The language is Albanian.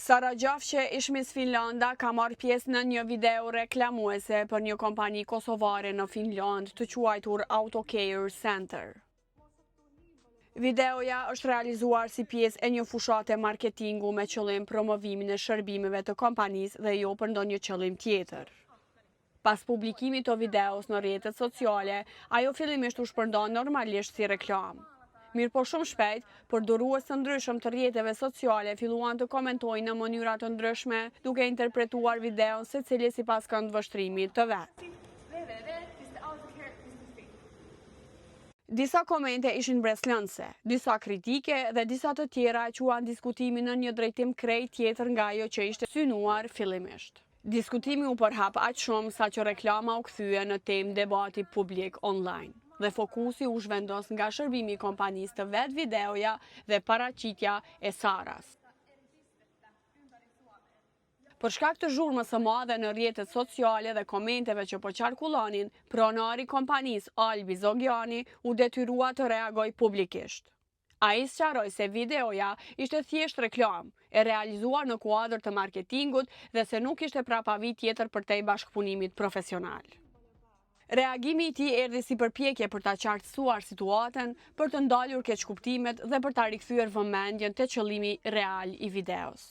Sara Gjafqe, ish Miss Finlanda, ka marrë pjesë në një video reklamuese për një kompani kosovare në Finland të quajtur Autocare Center. Videoja është realizuar si pjesë e një fushate marketingu me qëllim promovimin e shërbimeve të kompanisë dhe jo për ndonjë qëllim tjetër. Pas publikimit të videos në rrjetet sociale, ajo fillimisht u shpërndan normalisht si reklam. Mirë po shumë shpejt, përdorues të ndryshëm të rrjeteve sociale filluan të komentojnë në mënyra të ndryshme, duke interpretuar videon secili sipas këndvështrimit të vet. Disa komente ishin breslënse, disa kritike dhe disa të tjera quan diskutimin në një drejtim krejt tjetër nga ajo që ishte synuar fillimisht. Diskutimi u përhap aq shumë sa që reklama u kthye në temë debati publik online dhe fokusi u zhvendos nga shërbimi i kompanisë të vet videoja dhe paraqitja e Saras. Për shkak të zhurmës së madhe në rrjetet sociale dhe komenteve që po qarkullonin, pronari i kompanisë Albi Zogjani u detyrua të reagojë publikisht. Ai sqaroi se videoja ishte thjesht reklam, e realizuar në kuadër të marketingut dhe se nuk ishte prapavi tjetër përtej bashkëpunimit profesional. Reagimi i tij erdhi si përpjekje për ta qartësuar situatën, për të ndalur keqkuptimet dhe për ta rikthyer vëmendjen te qëllimi real i videos.